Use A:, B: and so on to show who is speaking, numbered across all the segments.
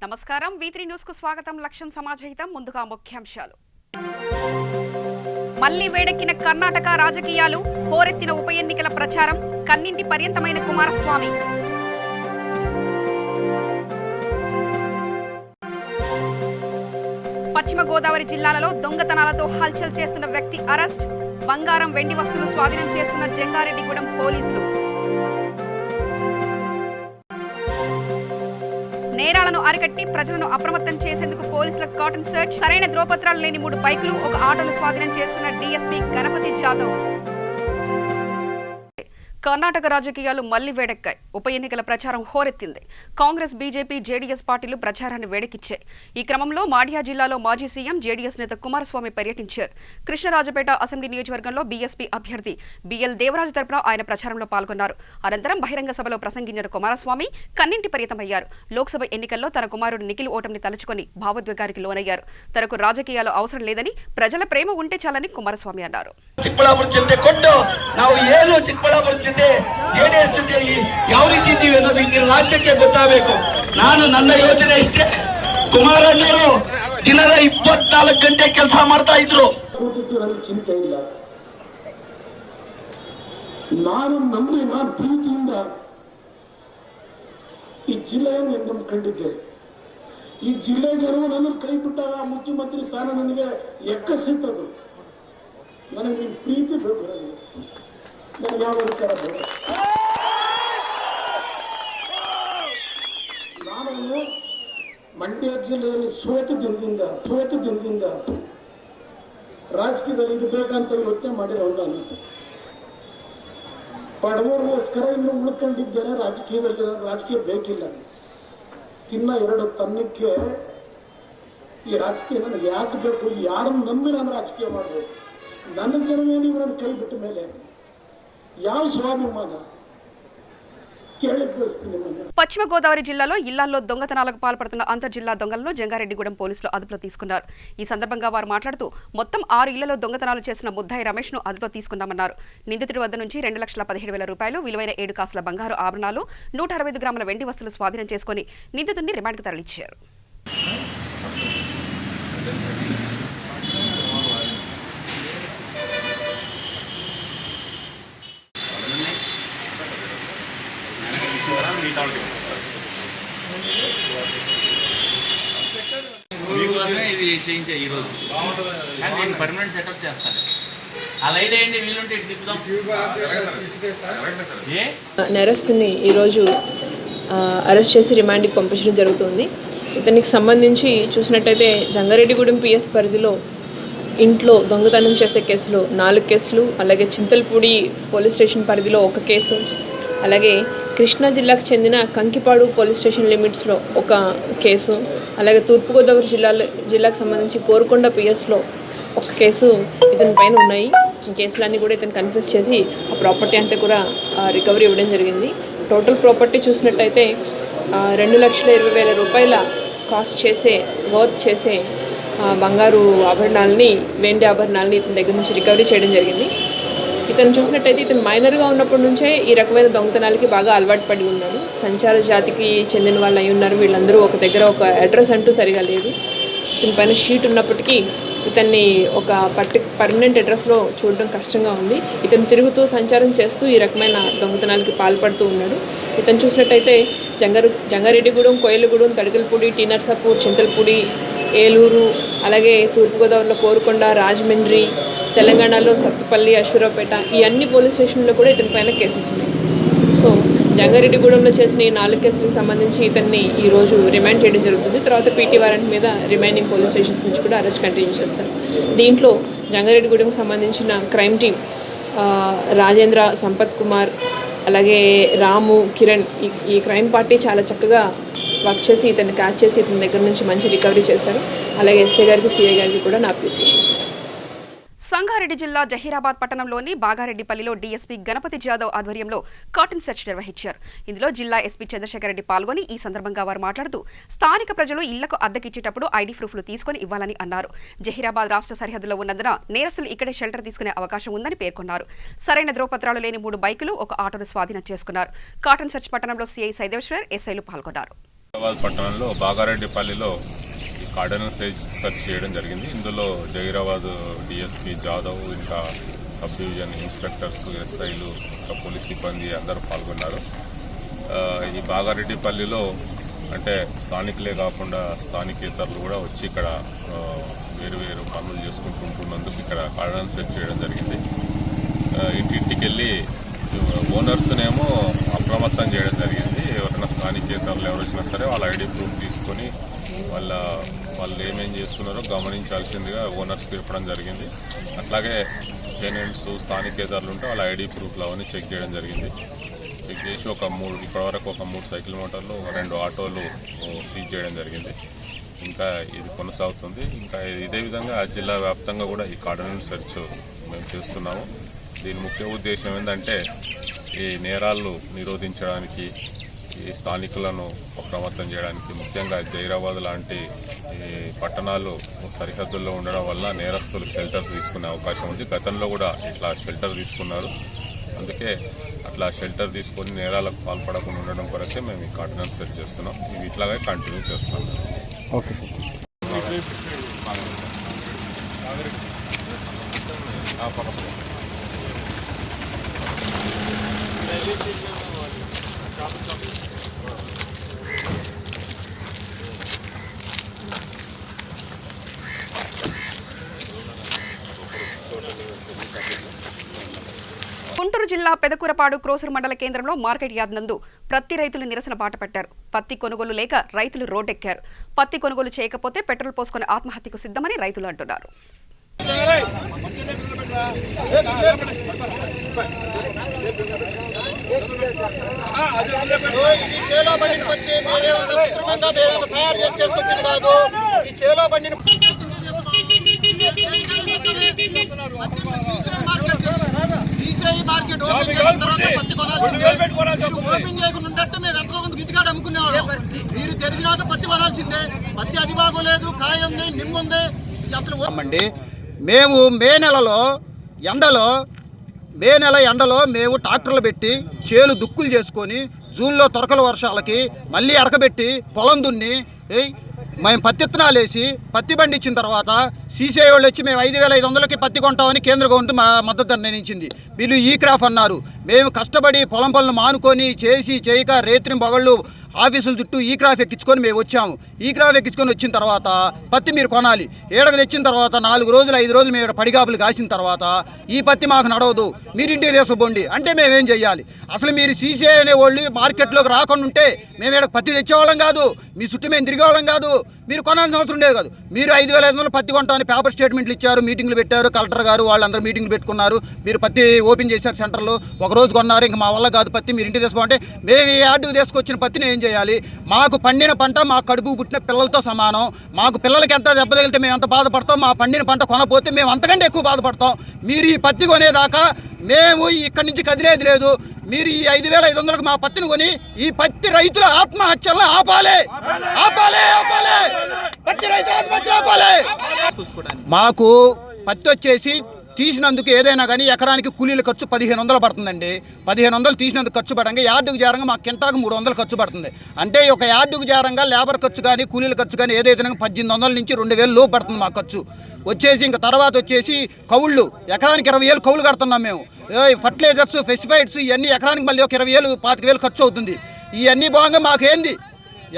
A: నమస్కారం V3 news కు స్వాగతం. లక్ష్యం సమాజహితం. ముందుగా ముఖ్యాంశాలు. మళ్లీ వేడెక్కిన కర్ణాటక రాజకీయాలు, హోరెత్తిన ఉప ఎన్నికల ప్రచారం, కన్నింటి పర్యంతమైన కుమారస్వామి. పశ్చిమ గోదావరి జిల్లాలలో దొంగతనాలతో హల్చల్ చేస్తున్న వ్యక్తి అరెస్ట్, బంగారం వెండి వస్తువులు స్వాధీనం చేసుకున్న జంగారెడ్డిగూడెం పోలీసులు. నేరాలను అరికట్టి ప్రజలను అప్రమత్తం చేసేందుకు పోలీసుల కాటన్ సర్చ్, సరైన ధ్రువపత్రాలు లేని 3 బైకులు, 1 ఆటోను స్వాధీనం చేసుకున్న డీఎస్పీ గణపతి జాదవ్. కర్ణాటక రాజకీయాలు మళ్లీ వేడెక్కాయి. ఉప ఎన్నికల ప్రచారం హోరెత్తింది. కాంగ్రెస్, బీజేపీ, జేడీఎస్ పార్టీలు ప్రచారాన్ని వేడెక్కించాయి. ఈ క్రమంలో మాఢ్యా జిల్లాలో మాజీ సీఎం, జేడీఎస్ నేత కుమారస్వామి పర్యటించారు. కృష్ణరాజపేట అసెంబ్లీ నియోజకవర్గంలో బీఎస్పీ అభ్యర్థి బిఎల్ దేవరాజు తరపున ఆయన ప్రచారంలో పాల్గొన్నారు. అనంతరం బహిరంగ సభలో ప్రసంగించిన కుమారస్వామి కన్నింటి పరిమితమయ్యారు. లోక్సభ ఎన్నికల్లో తన కుమారుడు నిఖిల్ ఓటమిని తలుచుకొని భావోద్వేగానికి లోనయ్యారు. తనకు రాజకీయాలు అవసరం లేదని, ప్రజల ప్రేమ ఉంటే చాలని కుమారస్వామి అన్నారు.
B: ಜೆಡಿಎಸ್ ಜೊತೆ ಯಾವ ರೀತಿ ಇದ್ದೀವಿ ಅನ್ನೋದು ಈ ರಾಜ್ಯಕ್ಕೆ ಗೊತ್ತಾಗಬೇಕು. ನಾನು ನನ್ನ ಯೋಚನೆ ಇಷ್ಟೇ, ಕುಮಾರಣ್ಣವರು ದಿನದ 24 ಗಂಟೆ ಕೆಲಸ ಮಾಡ್ತಾ ಇದ್ರು.
C: ಚಿಂತೆ ಇಲ್ಲ. ನಾನು ಪ್ರೀತಿಯಿಂದ ಈ ಜಿಲ್ಲೆಯನ್ನು ನಂಬಿಕೊಂಡಿದ್ದೆ. ಈ ಜಿಲ್ಲೆ ಜನರು ನನ್ನ ಕೈ ಬಿಟ್ಟಾಗ ಮುಖ್ಯಮಂತ್ರಿ ಸ್ಥಾನ ನನಗೆ ಎಕ್ಕಸಿತ್ತದು. ನನಗೆ ಪ್ರೀತಿ ಬೇಕು. ನನಗೆ ಯಾವ ಅಧಿಕಾರ ಬೇಡ. ನಾನು ಮಂಡ್ಯ ಜಿಲ್ಲೆಯಲ್ಲಿ ಸೋತು ದಿನದಿಂದ ರಾಜಕೀಯದಲ್ಲಿ ಇರಬೇಕಂತ ಯೋಚನೆ ಮಾಡಿರೋ ನಾನು ಬಡವರಿಗೋಸ್ಕರ ಇನ್ನು ಉಳ್ಕೊಂಡಿದ್ದೇನೆ. ರಾಜಕೀಯ ಬೇಕಿಲ್ಲ. ತಿನ್ನ 2 ತನ್ನಕ್ಕೆ ಈ ರಾಜಕೀಯ ನನಗೆ ಯಾಕೆ ಬೇಕು? ಯಾರನ್ನು ನಂಬಿ ನಾನು ರಾಜಕೀಯ ಮಾಡಬೇಕು? ನನ್ನ ಜನವೇನು ನನ್ನ ಕೈ ಬಿಟ್ಟ ಮೇಲೆ ಯಾವ ಸ್ವಾಭಿಮಾನ?
A: పశ్చిమ గోదావరి జిల్లాలో ఇళ్లలో దొంగతనాలకు పాల్పడుతున్న అంతర్జిల్లా దొంగలను జంగారెడ్డిగూడెం పోలీసులు అదుపులో తీసుకున్నారు. ఈ సందర్భంగా వారు మాట్లాడుతూ మొత్తం 6 ఇళ్లలో దొంగతనాలు చేసిన ముద్దాయి రమేష్ ను అదుపులో తీసుకున్నామన్నారు. నిందితుడి వద్ద నుంచి 2,17,000 రూపాయలు విలువైన 7 కాసుల బంగారు ఆభరణాలు, 165 గ్రాముల వెండి వస్తువులు స్వాధీనం చేసుకుని నిందితుడిని రిమాండ్కు తరలించారు.
D: మీకోసమే ఇది చేయించే ఈరోజు, కానీ నేను పర్మనెంట్ సెటప్ చేస్తాను. ఆ లైట్ వేయండి, వీలుంటే ఇటు తిప్పుదాం.
E: నేరస్తుని ఈరోజు అరెస్ట్ చేసి రిమాండ్కి పంపించడం జరుగుతుంది. ఇతనికి సంబంధించి చూసినట్టయితే జంగారెడ్డిగూడెం పిఎస్ పరిధిలో ఇంట్లో దొంగతనం చేసే కేసులో 4 కేసులు, అలాగే చింతలపూడి పోలీస్ స్టేషన్ పరిధిలో 1 కేసు, అలాగే కృష్ణా జిల్లాకు చెందిన కంకిపాడు పోలీస్ స్టేషన్ లిమిట్స్లో 1 కేసు, అలాగే తూర్పుగోదావరి జిల్లాకు సంబంధించి కోరుకొండ పిఎస్లో 1 కేసు ఇతని పైన ఉన్నాయి. ఈ కేసులన్నీ కూడా ఇతను కన్ఫెస్ చేసి ఆ ప్రాపర్టీ అంతా కూడా రికవరీ ఇవ్వడం జరిగింది. టోటల్ ప్రాపర్టీ చూసినట్టయితే 2,20,000 రూపాయల వర్త్ చేసే బంగారు ఆభరణాలని, వెండి ఆభరణాలని ఇతని దగ్గర నుంచి రికవరీ చేయడం జరిగింది. ఇతను చూసినట్టయితే ఇతను మైనర్గా ఉన్నప్పటి నుంచే ఈ రకమైన దొంగతనాలకి బాగా అలవాటు పడి ఉన్నాడు. సంచార జాతికి చెందిన వాళ్ళు అయి ఉన్నారు. వీళ్ళందరూ ఒక దగ్గర ఒక అడ్రస్ అంటూ సరిగా లేదు. ఇతని పైన షీట్ ఉన్నప్పటికీ ఇతన్ని ఒక పర్మనెంట్ అడ్రస్లో చూడడం కష్టంగా ఉంది. ఇతను తిరుగుతూ సంచారం చేస్తూ ఈ రకమైన దొంగతనాలకి పాల్పడుతూ ఉన్నాడు. ఇతను చూసినట్టయితే జంగారెడ్డిగూడెం, కోయలగూడెం, తడకలపూడి, టీ నర్సాపూర్, చింతలపూడి, ఏలూరు, అలాగే తూర్పుగోదావరిలో కోరుకొండ, రాజమండ్రి, తెలంగాణలో సత్తుపల్లి, అశ్వరావుపేట, ఈ అన్ని పోలీస్ స్టేషన్లో కూడా ఇతని పైన కేసెస్ ఉన్నాయి. సో జంగారెడ్డిగూడెంలో చేసిన ఈ 4 కేసులకు సంబంధించి ఇతన్ని ఈరోజు రిమాండ్ చేయడం జరుగుతుంది. తర్వాత పీటీ వారెంట్ మీద రిమైనింగ్ పోలీస్ స్టేషన్స్ నుంచి కూడా అరెస్ట్ కంటిన్యూ చేస్తారు. దీంట్లో జంగారెడ్డిగూడెంకి సంబంధించిన క్రైమ్ టీం రాజేంద్ర, సంపత్ కుమార్, అలాగే రాము, కిరణ్, ఈ క్రైమ్ పార్టీ చాలా చక్కగా వర్క్ చేసి ఇతన్ని క్యాచ్ చేసి ఇతని దగ్గర నుంచి మంచి రికవరీ చేశారు. అలాగే ఎస్ఐ గారికి, సిఐ గారికి కూడా నా అప్రిసియేషన్స్.
A: సంగారెడ్డి జిల్లా జహీరాబాద్ పట్టణంలోని బాగారెడ్డిపల్లిలో డీఎస్పీ గణపతి జాదవ్ ఆధ్వర్యంలో కాటన్ సెర్చ్ నిర్వహించారు. ఇందులో జిల్లా ఎస్పీ చంద్రశేఖర్ రెడ్డి పాల్గొని ఈ సందర్భంగా వారు మాట్లాడుతూ స్థానిక ప్రజలు ఇళ్లకు అద్దెకిచ్చేటప్పుడు ఐడి ప్రూఫ్లు తీసుకుని ఇవ్వాలని అన్నారు. జహీరాబాద్ రాష్ట్ర సరిహద్దులో ఉన్నందున నేరస్తులు ఇక్కడే షెల్టర్ తీసుకునే అవకాశం ఉందని పేర్కొన్నారు. సరైన ధ్రువపత్రాలు లేని 3 బైకులు, 1 ఆటోను స్వాధీనం చేసుకున్నారు. కాటన్ సెర్చ్ పట్టణంలో సిఐ సైదేశ్వర్, ఎస్ఐలు పాల్గొన్నారు.
F: హైదరాబాద్ పట్టణంలో బాగారెడ్డిపల్లిలో ఈ కార్డనల్ సెర్చ్ చేయడం జరిగింది. ఇందులో జైరాబాద్ డిఎస్పీ జాదవ్, ఇంకా సబ్ డివిజన్ ఇన్స్పెక్టర్స్, ఎస్ఐలు, ఇంకా పోలీస్ సిబ్బంది అందరూ పాల్గొన్నారు. ఈ బాగారెడ్డిపల్లిలో అంటే స్థానికులే కాకుండా స్థానికేతరులు కూడా వచ్చి ఇక్కడ వేరు వేరు పనులు చేసుకుంటుంటున్నందుకు ఇక్కడ కార్డనల్ సెర్చ్ చేయడం జరిగింది. ఇంటింటికి వెళ్ళి ఓనర్స్నేమో అప్రమత్తం చేయడం జరిగింది. ఎవరైనా స్థానికేతరులు ఎవరు వచ్చినా సరే వాళ్ళ ఐడి ప్రూఫ్ తీసుకొని వాళ్ళు ఏమేం చేస్తున్నారో గమనించాల్సిందిగా ఓనర్స్కి చెప్పడం జరిగింది. అట్లాగే టెనెంట్స్, స్థానికేతరులు ఉంటే వాళ్ళ ఐడి ప్రూఫ్లు అవన్నీ చెక్ చేయడం జరిగింది. చెక్ చేసి ఇప్పటివరకు ఒక 3 సైకిల్ మోటార్లు, 2 ఆటోలు సీజ్ చేయడం జరిగింది. ఇంకా ఇది కొనసాగుతుంది. ఇంకా ఇదే విధంగా జిల్లా వ్యాప్తంగా కూడా ఈ కార్డనల్ సెర్చ్ మేము చేస్తున్నాము. దీని ముఖ్య ఉద్దేశం ఏంటంటే ఈ నేరాలను నిరోధించడానికి, ఈ స్థానికులను అప్రమత్తం చేయడానికి, ముఖ్యంగా జైరాబాద్ లాంటి ఈ పట్టణాలు సరిహద్దుల్లో ఉండడం వల్ల నేరస్తులు షెల్టర్స్ తీసుకునే అవకాశం ఉంది. గతంలో కూడా ఇట్లా షెల్టర్ తీసుకున్నారు. అందుకే అట్లా షెల్టర్ తీసుకొని నేరాలకు పాల్పడకుండా ఉండడం కొరకే మేము ఈ కార్డనల్ సెర్చ్ చేస్తున్నాం. ఇవి ఇట్లాగే కంటిన్యూ చేస్తాం.
G: ఓకే.
A: గుంటూరు జిల్లా పెదకూరపాడు క్రోసర్ మండల కేంద్రంలో మార్కెట్ యార్డ్ నందు ప్రత్తి రైతులు నిరసన బాట పట్టారు. పత్తి కొనుగోలు లేక రైతులు రోడ్డెక్కారు. పత్తి కొనుగోలు చేయకపోతే పెట్రోల్ పోసుకుని ఆత్మహత్యకు సిద్ధమని రైతులు అంటున్నారు.
H: మార్కెట్ ఓపెన్ చేసిన తర్వాత పత్తి కొనాల్సిందే. ఓపెన్ చేయకుండా ఉంటే మేము ఎంతో కొంత గిట్టుకాడు అమ్ముకునేవాళ్ళం. మీరు తెలిసిన పత్తి కొనాల్సిందే. పత్తి అది బాగోలేదు, కాయ ఉంది, నిమ్మ ఉంది. అసలు మేము మే నెల ఎండలో మేము ట్రాక్టర్లు పెట్టి చేలు దుక్కులు చేసుకొని జూన్లో తొరకల వర్షాలకి మళ్ళీ అరకబెట్టి పొలం దున్ని మేము పత్తి విత్తనాలు వేసి పత్తి బండి ఇచ్చిన తర్వాత సీసీఐ వాళ్ళు వచ్చి మేము 5,500కి పత్తి కొంటామని కేంద్ర గవర్నమెంట్ మా మద్దతు ధర నిర్ణయించింది. వీళ్ళు ఈ క్రాఫ్ అన్నారు. మేము కష్టపడి పొలం పనులు మానుకొని చేయక రేత్రి పొగళ్ళు ఆఫీసుల చుట్టూ ఈ క్రాఫ్ ఎక్కించుకొని మేము వచ్చాము. ఈ క్రాఫ్ ఎక్కించుకొని వచ్చిన తర్వాత పత్తి మీరు కొనాలి. ఏడకు తెచ్చిన తర్వాత 4 రోజులు 5 రోజులు మేము పడిగాపులు కాసిన తర్వాత ఈ పత్తి మాకు నడవదు, మీరు ఇంటికి తీసుకుపోండి అంటే మేమేం చెయ్యాలి? అసలు మీరు సీసీఐ అనేవాళ్ళు మార్కెట్లోకి రాకుండా ఉంటే మేము ఇక్కడ పత్తి తెచ్చేవాళ్ళం కాదు, మీ చుట్టూ మేము తిరిగేవాళ్ళం కాదు, మీరు కొనాల్సిన అవసరం ఉండేది కాదు. మీరు 5,500 పత్తి కొంటామని పేపర్ స్టేట్మెంట్లు ఇచ్చారు, మీటింగ్లు పెట్టారు, కలెక్టర్ గారు వాళ్ళందరూ మీటింగ్లు పెట్టుకున్నారు. మీరు పత్తి ఓపెన్ చేశారు సెంటర్లో, ఒకరోజు కొన్నారు, ఇంకా మా వల్ల కాదు పత్తి, మీరు ఇంటికి తీసుకోమంటే మేము ఈ యార్డుకు తీసుకొచ్చిన పత్తిని ఏం చేయాలి? మాకు పండిన పంట మా కడుపు పుట్టిన పిల్లలతో సమానం. మాకు పిల్లలకి ఎంత దెబ్బ తగిలితే మేము ఎంత బాధపడతాం, మా పండిన పంట కొనపోతే మేము అంతకంటే ఎక్కువ బాధపడతాం. మీరు ఈ పత్తి కొనేదాకా మేము ఇక్కడి నుంచి కదిలేది లేదు. మీరు ఈ 5,500కు మా పత్తిని కొని ఈ పత్తి రైతుల ఆత్మహత్యలను ఆపాలి. పత్తి రైతుల ఆత్మహత్యలు ఆపాలి. మాకు పత్తి వచ్చేసి తీసినందుకు ఏదైనా కానీ ఎకరానికి కూలీల ఖర్చు 1,500 పడుతుందండి. 1,500 తీసినందుకు ఖర్చు పడంగా యార్డుకు జారంగా మాకు కింటాకు 300 ఖర్చు పడుతుంది. అంటే ఒక యార్డుకు జారంగా లేబర్ ఖర్చు కానీ కూలీల ఖర్చు కానీ ఏదైతే 1,800 నుంచి 2,000 లోపు పడుతుంది మా ఖర్చు వచ్చేసి. ఇంకా తర్వాత వచ్చేసి కౌళ్ళు, ఎకరానికి 20,000 కౌలు కడుతున్నాం మేము. ఫర్టిలైజర్స్, పెస్టిసైడ్స్ ఇవన్నీ ఎకరానికి మళ్ళీ ఒక 20,000 25,000 ఖర్చు అవుతుంది. ఇవన్నీ బాగా మాకేంది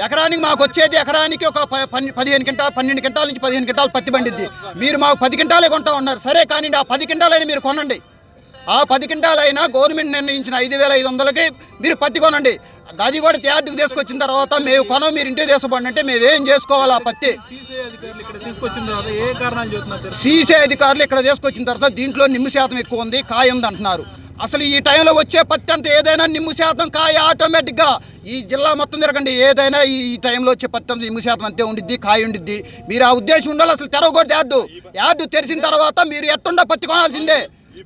H: ఎకరానికి మాకు వచ్చేది ఎకరానికి ఒక 12 క్వింటాల నుంచి 15 క్వింటాలు పత్తి పండిద్ది. మీరు మాకు 10 క్వింటాలే కొంటా ఉన్నారు. సరే కానీ ఆ 10 క్వింటాలైనా మీరు కొనండి. ఆ 10 క్వింటాలైనా గవర్నమెంట్ నిర్ణయించిన 5,500కి మీరు పత్తి కొనండి. అది కూడా యార్డుకు తీసుకొచ్చిన తర్వాత మేము కొనం, మీరు ఇంటికి తీసుకోండి అంటే మేమేం చేసుకోవాలి? ఆ పత్తి సీసీఐ అధికారులు ఇక్కడ తీసుకొచ్చిన తర్వాత దీంట్లో నిమ్ము శాతం ఎక్కువ ఉంది, కాయ ఉంది అంటున్నారు. అసలు ఈ టైంలో వచ్చే పత్తి అంతా ఏదైనా నిమ్ము శాతం కాయ ఆటోమేటిక్గా ఈ జిల్లా మొత్తం తిరగండి, ఏదైనా ఈ టైంలో వచ్చే పత్తి అంతా నిమ్ము శాతం అంతే ఉండిద్ది, కాయ ఉండిద్ది. మీరు ఆ ఉద్దేశం ఉండాలి. అసలు తెరవకూడదు యార్డు తెరిచిన తర్వాత మీరు ఎట్టుండా పత్తి కొనాల్సిందే.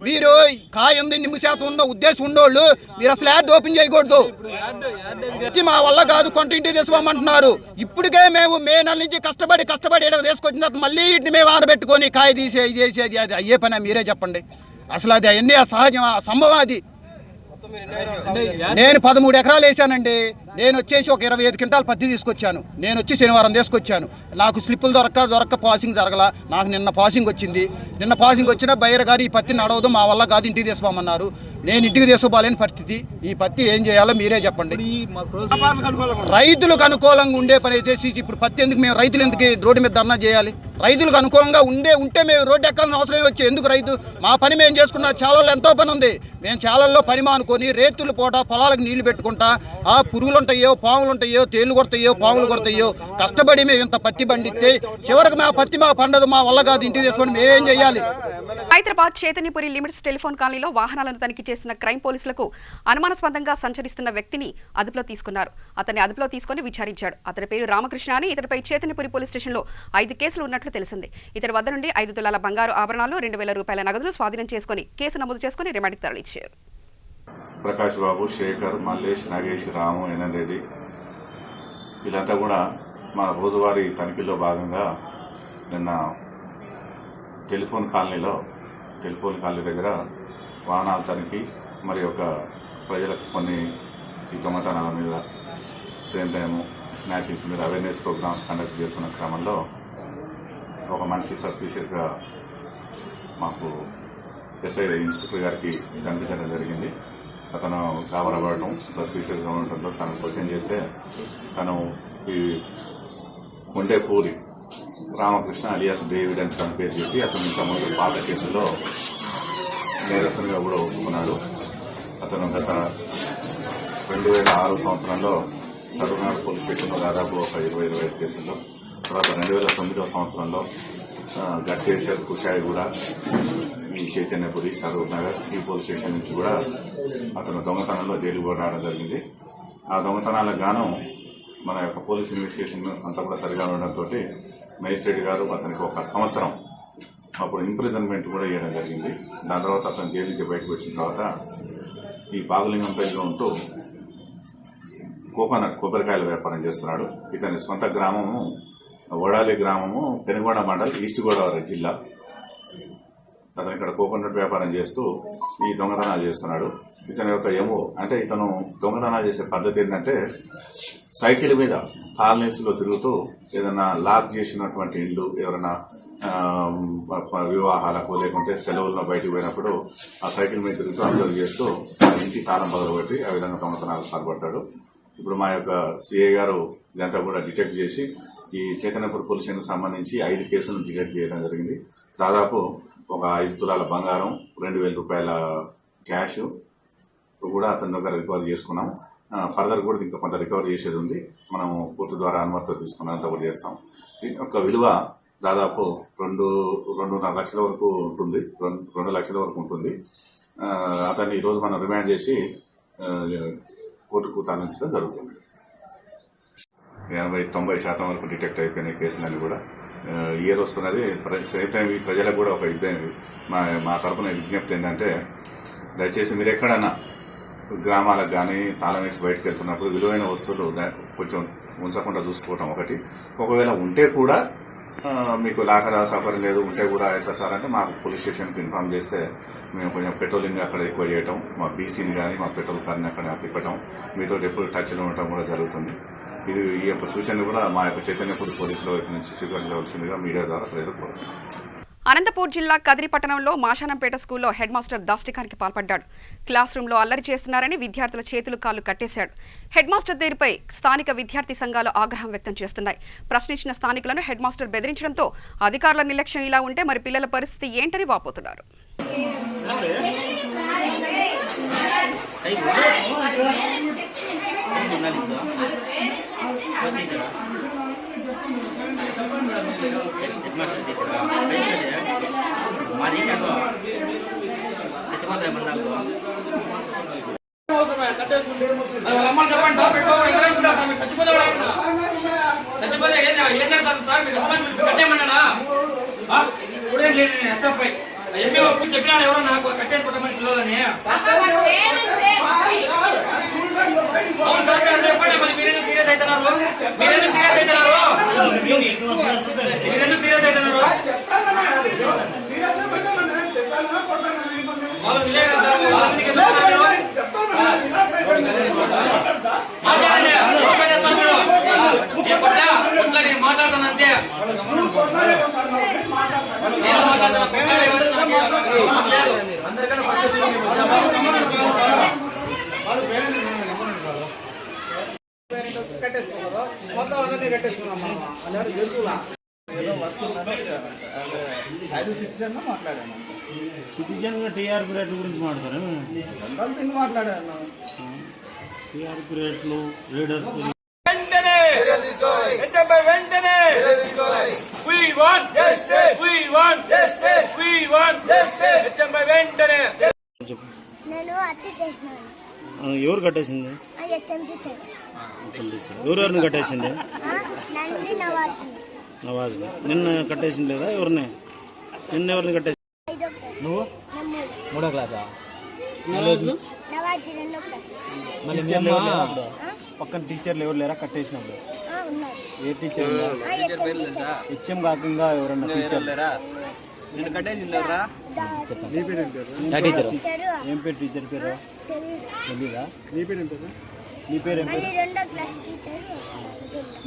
H: మీరు కాయ ఉంది, నిమ్ము శాతం ఉన్న ఉద్దేశం ఉండేవాళ్ళు మీరు అసలు యార్డు ఓపెన్ చేయకూడదు. మా వల్ల కాదు, కొంత ఇంటికి తీసుకోమంటున్నారు. ఇప్పటికే మేము మే నెల నుంచి కష్టపడి ఇక్కడ తీసుకొచ్చిన తర్వాత మళ్ళీ వీటిని మేము ఆరబెట్టుకొని కాయ తీసేది చేసేది అది అయ్యే పని మీరే చెప్పండి. అసలు అది అవన్నీ సహజం, సంభవం. అది నేను 13 ఎకరాలు వేసానండి. నేను వచ్చేసి ఒక 25 క్వింటాలు పత్తి తీసుకొచ్చాను. నేను వచ్చి శనివారం తీసుకొచ్చాను. నాకు స్లిప్పులు దొరక్క పాసింగ్ జరగల. నాకు నిన్న పాసింగ్ వచ్చింది. నిన్న పాసింగ్ వచ్చినా బయ్యర్ గారు ఈ పత్తిని నడవదు, మా వల్ల కాదు, ఇంటికి తీసుకోమన్నారు. నేను ఇంటికి తీసుకోలేని పరిస్థితి. ఈ పత్తి ఏం చేయాలో మీరే చెప్పండి. రైతులకు అనుకూలంగా ఉండే పని అయితే ఇప్పుడు పత్తి ఎందుకు, మేము రైతులు ఎందుకు రోడ్డు మీద ధర్నా చేయాలి? రైతులకు అనుకూలంగా ఉంటే మేము రోడ్డు ఎక్కాల్సిన అవసరం వచ్చి ఎందుకు? రైతు మా పని మేము చేసుకున్న చాలల్లో ఎంతో పని ఉంది. మేము చాలల్లో పని మానుకొని రేతులు పూట పొలాలకు నీళ్లు పెట్టుకుంటా, ఆ పురుగులు ఉంటాయో, పాములు ఉంటాయో, తేళ్లు కొడతాయో, పాములు కొడతాయో, కష్టపడి మేము ఇంత పత్తి పండిస్తే చివరికి మా పత్తి మా పండదు, మా వల్ల కాదు, ఇంటికి తీసుకొని మేమేం చేయాలి?
A: హైదరాబాద్ చైతన్యపురి లిమిట్స్ టెలిఫోన్ కాలనీలో వాహనాలను తనిఖీ చేసిన క్రైమ్ పోలీసులకు అనుమానాస్పదంగా సంచరిస్తున్న వ్యక్తిని అదుపులో తీసుకున్నారు. అతన్ని అదుపులో తీసుకుని విచారించాడు. అతని పేరు రామకృష్ణ అని. ఇతడిపై చైతన్యపురి పోలీస్ స్టేషన్లో 5 కేసులు ఉన్నట్లు తెలిసింది. ఇతడి వద్ద నుండి 5 తులాల బంగారు ఆభరణాలు, 2,000 రూపాయల నగదును స్వాధీనం చేసుకుని కేసు నమోదు చేసుకుని రిమాండ్కి తరలించారు.
G: ప్రకాష్ బాబు, శేఖర్, మల్లేష్, నాగేష్, రాము, ఎన్ఎన్ రెడ్డి వీళ్ళంతా కూడా మన రోజువారీ తనిఖీలో భాగంగా నిన్న టెలిఫోన్ కాలనీ దగ్గర వాహనాల తనిఖీ మరియు ఒక ప్రజలకు కొన్ని దొంగతనాల మీద, సేమ్ టైము స్నాచింగ్స్ మీద అవేర్నెస్ ప్రోగ్రామ్స్ కండక్ట్ చేస్తున్న క్రమంలో ఒక మనిషి సస్పీషియస్గా మాకు ఎస్ఐ ఇన్స్పెక్టర్ గారికి కనిపించడం జరిగింది. అతను కాబరపడటం, సస్పీషియస్గా ఉండటంతో తనకు క్వశ్చన్ చేస్తే తను ఈ కొండేపూరి రామకృష్ణ అలియాస్ డేవిడ్ అని తన పేరు చెప్పి అతను ఇంతకుముందు పాత కేసుల్లో నేరస్తునిగా కూడా ఒప్పుకున్నాడు. అతను గత 2006 సంవత్సరంలో సరూర్నగర్ పోలీస్ స్టేషన్లో దాదాపు ఒక 20-25 కేసుల్లో, తర్వాత 2009 సంవత్సరంలో గట్టేశ్వర్, కుషాయిగూడ, ఈ చైతన్యపురి, సరూర్నగర్ ఈ పోలీస్ స్టేషన్ నుంచి కూడా అతను దొంగతనంలో జైలు కూడా రావడం జరిగింది. ఆ దొంగతనాలకు గాను మన యొక్క పోలీస్ ఇన్వెస్టిగేషన్ అంతా కూడా సరిగా ఉండడంతో మేజిస్ట్రేట్ గారు అతనికి 1 సంవత్సరం అప్పుడు ఇంప్రిజన్మెంట్ కూడా ఇవ్వడం జరిగింది. దాని తర్వాత అతను జైలు నుంచి బయటకు వచ్చిన తర్వాత ఈ పాగులింగంపల్లిలో ఉంటూ కొబ్బరికాయల వ్యాపారం చేస్తున్నాడు. ఇతని సొంత గ్రామము వడాలి గ్రామము, పెనుగొండ మండల్, ఈస్ట్ గోదావరి జిల్లా. అతను ఇక్కడ కోకోనట్ వ్యాపారం చేస్తూ ఈ దొంగతనాలు చేస్తున్నాడు. ఇతని యొక్క ఏమో అంటే ఇతను దొంగతనాలు చేసే పద్ధతి ఏంటంటే సైకిల్ మీద కాలనీస్లో తిరుగుతూ ఏదైనా లాక్ చేసినటువంటి ఇల్లు, ఎవరైనా వివాహాలకు లేకుంటే సెలవుల్లో బయటకు పోయినప్పుడు ఆ సైకిల్ మీద తిరుగుతూ అబ్జర్వ్ చేస్తూ ఆ ఇంటి తాళం పగలబెట్టి ఆ విధంగా దొంగతనాలు పాల్పడతాడు. ఇప్పుడు మా యొక్క సిఐ గారు ఇదంతా కూడా డిటెక్ట్ చేసి ఈ చైతన్యపురి పోలీస్ స్టేషన్కి సంబంధించి 5 కేసులను డిటెక్ట్ చేయడం జరిగింది. దాదాపు ఒక 5 తులాల బంగారం, 2,000 రూపాయల క్యాష్ కూడా అతని దగ్గర రికవర్ చేసుకున్నాం. ఫర్దర్ కూడా ఇంకా కొంత రికవర్ చేసేది ఉంది. మనం కోర్టు ద్వారా అనుమతితో తీసుకున్నంత కూడా చేస్తాం. దీని యొక్క విలువ దాదాపు 2.5 లక్షల వరకు ఉంటుంది, 2 లక్షల వరకు ఉంటుంది. అతన్ని ఈరోజు మనం రిమాండ్ చేసి కోర్టుకు తరలించడం జరుగుతుంది. 80-90% వరకు డిటెక్ట్ అయిపోయిన కేసులన్నీ కూడా ఇయర్ వస్తున్నది. సేమ్ టైం ఈ ప్రజలకు కూడా ఒక మా తరఫున విజ్ఞప్తి ఏంటంటే దయచేసి మీరు ఎక్కడన్నా గ్రామాలకు కానీ తాళం వేసి బయటకు వెళ్తున్నప్పుడు విలువైన వస్తువులు కొంచెం ఉంచకుండా చూసుకోవటం ఒకటి. ఒకవేళ ఉంటే కూడా మీకు లాకర్ సౌకర్యం లేదు, ఉంటే కూడా ఎట్లా సార్ అంటే మాకు పోలీస్ స్టేషన్కి ఇన్ఫార్మ్ చేస్తే మేము కొంచెం పెట్రోలింగ్ అక్కడ ఎక్కువ చేయటం, మా బీసీని కానీ మా పెట్రోల్ కార్ని అక్కడ తిప్పటం, మీతో ఎప్పుడు టచ్లో ఉండటం కూడా జరుగుతుంది. ఈ యొక్క సూచనలు కూడా మా యొక్క చైతన్యపురి పోలీసుల వైపు నుంచి స్వీకరించవలసిందిగా మీడియా ద్వారా ప్రజలు కోరుతున్నాం.
A: అనంతపూర్ జిల్లా కదిరి పట్టణంలో మాషానంపేట స్కూల్లో హెడ్ మాస్టర్ దాష్టికానికి పాల్పడ్డాడు. క్లాస్ రూంలో అల్లరి చేస్తున్నారని విద్యార్థుల చేతులు కాళ్లు కట్టేశాడు. హెడ్ మాస్టర్ తీరుపై స్థానిక విద్యార్థి సంఘాలు ఆగ్రహం వ్యక్తం చేస్తున్నాయి. ప్రశ్నించిన స్థానికులను హెడ్ మాస్టర్ బెదిరించడంతో అధికారుల నిర్లక్ష్యం ఇలా ఉంటే మరి పిల్లల పరిస్థితి ఏంటని వాపోతున్నారు.
D: చెప్పినా ఎవరో నాకు కట్టేసుకుంటామని పిల్లలని మీరెందుకు సీరియస్ అవుతున్నారు? వాళ్ళు విలేకరు సార్ వాళ్ళ మీదకి అంతే
I: సిటిజన్ టీఆర్పీ రేట్ల గురించి మాట్లాడారు టీఆర్పీ రేట్లు రీడర్స్ ఎవరు కట్టేసింది ఎవరెవరిని కట్టేసింది నవాజ్ నిన్న కట్టేసింది లేదా ఎవరిని నిన్న ఎవరిని కట్టేసి
J: నువ్వు 3వ క్లాసా మళ్ళీ మీ అమ్మ పక్కన టీచర్లు ఎవరు లేరా కట్టేసినప్పుడు ఏ టీచర్ హెచ్ఎం కాకుండా ఎవరన్నా టీచర్ లేరా
D: నిన్ను కట్టేసిందా
J: టీచర్ ఏం పేరు టీచర్ పేరు తెలీదా నీ పేరు ఏం పేరు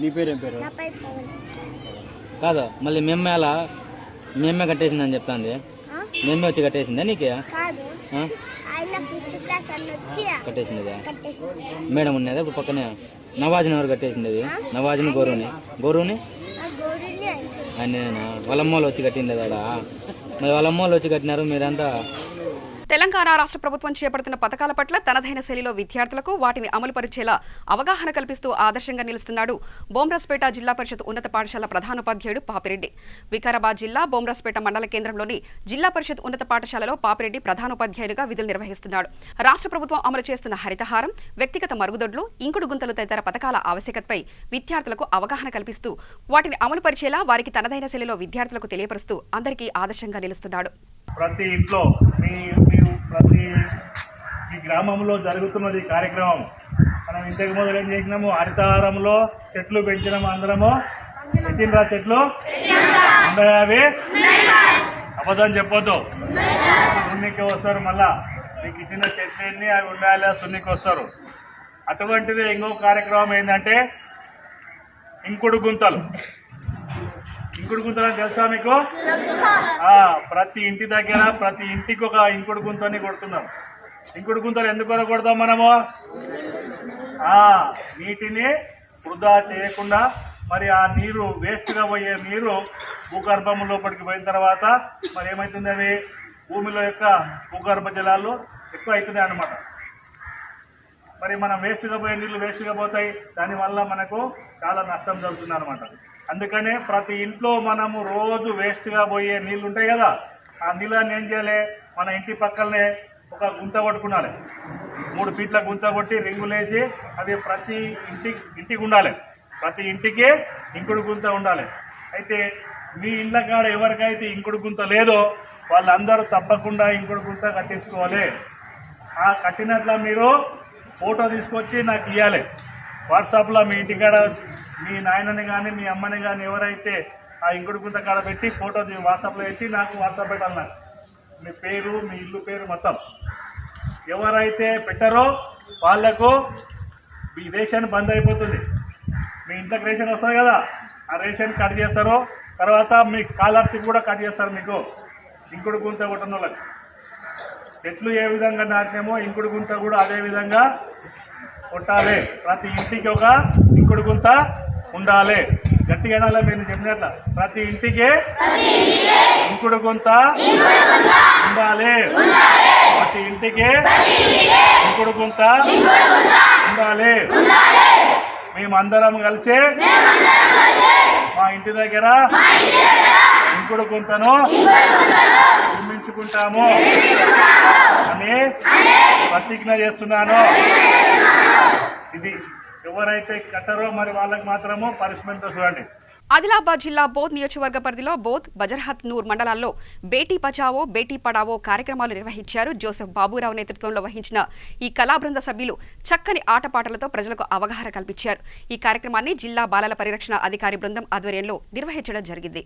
J: నీ పేరేం పేరు కాదు మళ్ళీ మేమే కట్టేసిందని చెప్తాంది మేమే వచ్చి కట్టేసిందా నీకే కట్టేసింది మేడం ఉన్నదా ఇప్పుడు పక్కనే నవాజ్ని ఎవరు కట్టేసింది అది నవాజ్ని గౌరవుని ఆయన వాళ్ళమ్మోళ్ళు వచ్చి కట్టింది అడా మరి వాళ్ళమ్మోళ్ళు వచ్చి కట్టినారు మీరంతా
A: తెలంగాణ రాష్ట్ర ప్రభుత్వం చేపడుతున్న పథకాల పట్ల తనదైన శైలిలో విద్యార్థులకు వాటిని అమలుపరిచేలా అవగాహన కల్పిస్తూ ఆదర్శంగా నిలుస్తున్నాడు బోమ్రాస్పేట జిల్లా పరిషత్ ఉన్నత పాఠశాల ప్రధానోపాధ్యాయుడు పాపిరెడ్డి. వికారాబాద్ జిల్లా బోమ్రాస్పేట మండల కేంద్రంలోని జిల్లా పరిషత్ ఉన్నత పాఠశాలలో పాపిరెడ్డి ప్రధానోపాధ్యాయుడిగా విధులు నిర్వహిస్తున్నాడు. రాష్ట్ర ప్రభుత్వం అమలు చేస్తున్న హరితహారం, వ్యక్తిగత మరుగుదొడ్లు, ఇంకుడు గుంతలు తదితర పథకాల ఆవశ్యకతపై విద్యార్థులకు అవగాహన కల్పిస్తూ వాటిని అమలుపరిచేలా వారికి తనదైన శైలిలో విద్యార్థులకు తెలియపరుస్తూ అందరికీ ఆదర్శంగా నిలుస్తున్నాడు.
K: ప్రతి ఇంట్లో ప్రతి ఈ గ్రామంలో జరుగుతున్నది కార్యక్రమం. మనం ఇంతకు మొదలు ఏం చేసినాము, హరితహారంలో చెట్లు పెంచినాం. అందరము పెట్టినరా చెట్లు ఉన్నాయా? అవి అబద్ధం చెప్పొద్దు. సున్నికి వస్తారు, మళ్ళా మీకు ఇచ్చిన చెట్లన్నీ అవి ఉండాలి, సున్నికి వస్తారు. అటువంటిది ఇంకో కార్యక్రమం ఏంటంటే ఇంకుడు గుంతలు. ఇంకుడు గుంతలు తెలుసా మీకు? ప్రతి ఇంటి దగ్గర ప్రతి ఇంటికి ఒక ఇంకుడు గుంతని కొడుతున్నాం. ఇంకుడు గుంతలు ఎందుకు కొడతాం మనము? నీటిని వృధా చేయకుండా, మరి ఆ నీరు వేస్ట్గా పోయే నీరు భూగర్భం లోపలికి పోయిన తర్వాత మరి ఏమవుతుంది, అవి భూమిలో యొక్క భూగర్భ జలాలు ఎక్కువ అవుతున్నాయి అన్నమాట. మరి మనం వేస్ట్గా పోయే నీళ్ళు వేస్ట్గా పోతాయి, దానివల్ల మనకు చాలా నష్టం జరుగుతుంది అన్నమాట. అందుకనే ప్రతి ఇంట్లో మనము రోజు వేస్ట్గా పోయే నీళ్ళు ఉంటాయి కదా, ఆ నీళ్ళని ఏం చేయాలి, మన ఇంటి పక్కనే ఒక గుంత కొట్టుకున్నాలి. 3 ఫీట్ల గుంత కొట్టి రింగులేసి అది ప్రతి ఇంటికి ఉండాలి. ప్రతి ఇంటికి ఇంకుడు గుంత ఉండాలి. అయితే మీ ఇండ్ల కాడ ఎవరికైతే ఇంకుడు గుంత లేదో వాళ్ళందరూ తప్పకుండా ఇంకుడు గుంత కట్టించుకోవాలి. ఆ కట్టినట్ల మీరు ఫోటో తీసుకొచ్చి నాకు ఇవ్వాలి. వాట్సాప్లో మీ ఇంటికాడ మీ నాయనని కానీ మీ అమ్మని కానీ ఎవరైతే ఆ ఇంకుడు గుంత కాడ పెట్టి ఫోటో వాట్సాప్లో పెట్టి నాకు వాట్సాప్ పెట్టాలి. నాకు మీ పేరు, మీ ఇల్లు పేరు మొత్తం. ఎవరైతే పెట్టారో వాళ్లకు మీ రేషన్ బంద్ అయిపోతుంది. మీ ఇంట్లోకి రేషన్ వస్తుంది కదా, ఆ రేషన్ కట్ చేస్తారు. తర్వాత మీ స్కాలర్షిప్ కూడా కట్ చేస్తారు. మీకు ఇంకుడు గుంత కొట్టిన వాళ్ళకి చెట్లు ఏ విధంగా నాటినామో ఇంకుడు గుంత కూడా అదే విధంగా కొట్టాలి. ప్రతి ఇంటికి ఒక ఇంకుడు గుంత ఉండాలి. గట్టిగా మీరు చెప్పినట్ల ప్రతి ఇంటికి ఇంకుడు గుంత ఉండాలి. ప్రతి ఇంటికి ఇంకుడు గుంత ఉండాలి. మేమందరం కలిసి మా ఇంటి దగ్గర ఇంకుడు గుంతను నిర్మించుకుంటాము అని ప్రతిజ్ఞ చేస్తున్నాను. ఇది ఎవరైతే కట్టరో మరి వాళ్ళకి మాత్రము పనిష్మెంట్ చూడండి.
A: ఆదిలాబాద్ జిల్లా బోధ్ నియోజకవర్గ పరిధిలో బోధ్, బజర్హత్ నూర్ మండలాల్లో బేటీ బచావో బేటీ పడావో కార్యక్రమాలు నిర్వహించారు. జోసెఫ్ బాబురావు నేతృత్వంలో వహించిన ఈ కళాబృంద సభ్యులు చక్కని ఆటపాటలతో ప్రజలకు అవగాహన కల్పించారు. ఈ కార్యక్రమాన్ని జిల్లా బాలల పరిరక్షణ అధికారి బృందం ఆధ్వర్యంలో నిర్వహించడం జరిగింది.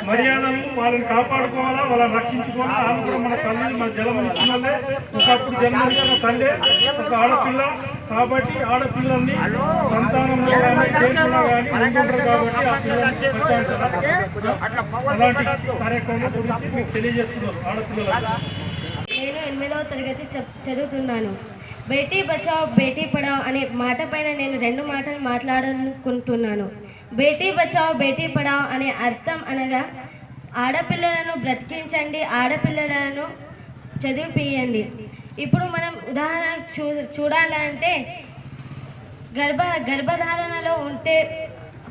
K: మర్యాదలు వాళ్ళని కాపాడుకోవాలా, వాళ్ళని రక్షించుకోవాలా. వాళ్ళు కూడా మన తల్లి మన జలం అప్పుడు జన్మించిన తల్లి ఒక ఆడపిల్ల కాబట్టి ఆడపిల్లల్ని సంతానంలో కానీ దేశంలో కానీ ముందుంటారు కాబట్టి ఆ పిల్లల్ని అలాంటి కార్యక్రమం గురించి మీకు తెలియజేస్తున్నారు ఆడపిల్లలు.
L: నేను 8వ తరగతి చదువుతున్నాను. బేటీ బచావ్ బేటీ పడావ్ అనే మాట పైన నేను 2 మాటలు మాట్లాడాలనుకుంటున్నాను. బేటీ బచావ్ బేటీ పడావ్ అనే అర్థం అనగా ఆడపిల్లలను బ్రతికించండి, ఆడపిల్లలను చదివిపియండి. ఇప్పుడు మనం ఉదాహరణ చూడాలంటే గర్భధారణలో ఉంటే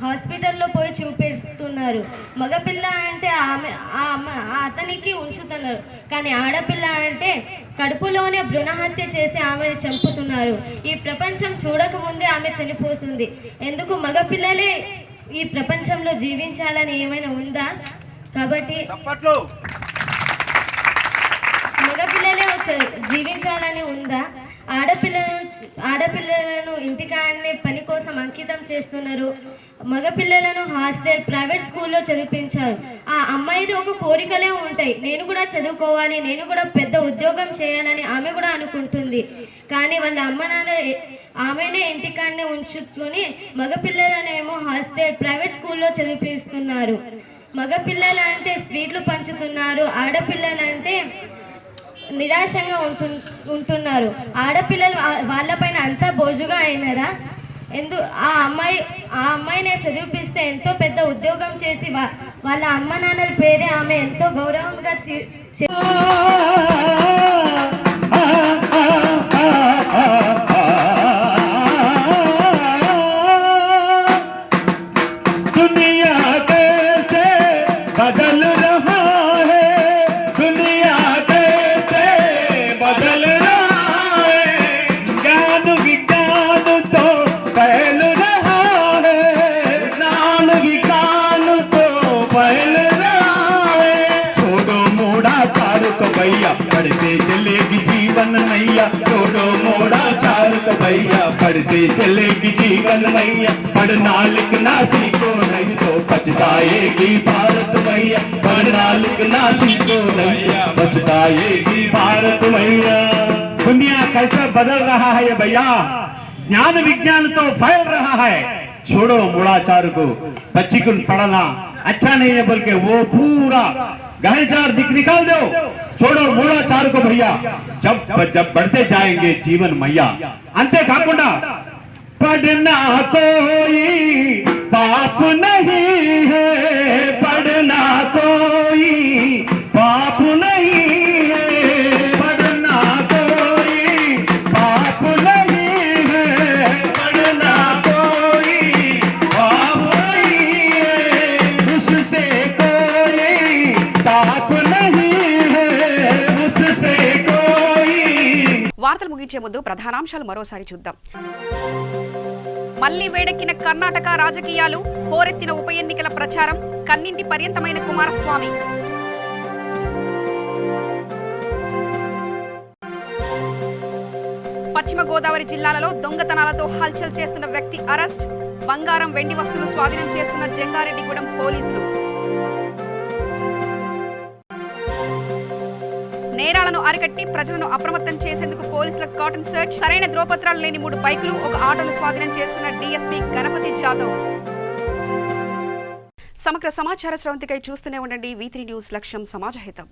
L: హాస్పిటల్లో పోయి చూపిస్తున్నారు. మగపిల్ల అంటే అతనికి ఉంచుతున్నారు, కానీ ఆడపిల్ల అంటే కడుపులోనే భ్రూణహత్య చేసి ఆమెను చంపుతున్నారు. ఈ ప్రపంచం చూడకముందే ఆమె చనిపోతుంది. ఎందుకు మగపిల్లలే ఈ ప్రపంచంలో జీవించాలని ఏమైనా ఉందా? కాబట్టి మగపిల్లలే జీవించాలని ఉందా? ఆడపిల్లలను ఇంటికాడనే పని కోసం అంకితం చేస్తున్నారు. మగపిల్లలను హాస్టల్ ప్రైవేట్ స్కూల్లో చదివించారు. ఆ అమ్మాయిది ఒక కోరికలే ఉంటాయి, నేను కూడా చదువుకోవాలి, నేను కూడా పెద్ద ఉద్యోగం చేయాలని ఆమె కూడా అనుకుంటుంది. కానీ వాళ్ళ అమ్మ నాన్న ఆమెనే ఇంటికాడనే ఉంచుకొని మగపిల్లలనేమో హాస్టల్ ప్రైవేట్ స్కూల్లో చదివిస్తున్నారు. మగపిల్లలు అంటే స్వీట్లు పంచుతున్నారు, ఆడపిల్లలంటే నిరాశంగా ఉంటున్నారు. ఆడపిల్లలు వాళ్ళపైన అంతా బోజుగా అయినారా? ఆ అమ్మాయినే చదివిపిస్తే ఎంతో పెద్ద ఉద్యోగం చేసి వాళ్ళ అమ్మ నాన్నల పేరే ఆమె ఎంతో గౌరవంగా
M: पढ़ते चलेगी जीवन नैया, छोड़ो मोड़ा चार का भैया, पढ़ते चलेगी जीवन नैया, पढ़ना लिखना सीखो नहीं तो पछताएगी भारत मैया, पढ़ना लिखना सीखो नहीं पछताएगी भारत मैया। दुनिया कैसे बदल रहा है ये भैया, ज्ञान विज्ञान तो फैल रहा है, छोड़ो मूढ़ाचार को, बच्ची को पढ़ना अच्छा नहीं है बोल के वो पूरा गहचार निकाल दो, छोड़ो मूढ़ाचार को भैया। जब बढ़ते जाएंगे जीवन मैया, अंते काकुंडा पढ़ना कोई पाप नहीं है, पढ़ना कोई पाप नहीं है, पढ़ना कोई पाप नहीं है, पढ़ना कोई पाप नहीं है, उससे कोई ताप नहीं है, उससे कोई।
A: వార్తలు ముగించే ముందు ప్రధానాంశాలు మరోసారి చూద్దాం. మళ్లీ వేడెక్కిన కర్ణాటక రాజకీయాలు, హోరెత్తిన ఉప ఎన్నికల ప్రచారం, కన్నింటి పర్యంతమైన కుమారస్వామి. పశ్చిమ గోదావరి జిల్లాలలో దొంగతనాలతో హల్చల్ చేస్తున్న వ్యక్తి అరెస్ట్, బంగారం వెండి వస్తువులు స్వాధీనం చేసుకున్న జంగారెడ్డిగూడెం పోలీసులు. నేరాలను అరికట్టి ప్రజలను అప్రమత్తం చేసేందుకు పోలీసుల కాటన్ సర్చ్, సరైన ధ్రువపత్రాలు లేని 3 బైకులు, 1 ఆటోను స్వాధీనం చేసుకున్న డీఎస్పీ గణపతి జాదవ్. సమగ్ర సమాచార స్రవంతికై చూస్తూనే ఉండండి V3 న్యూస్, లక్ష్యం సమాజహితం.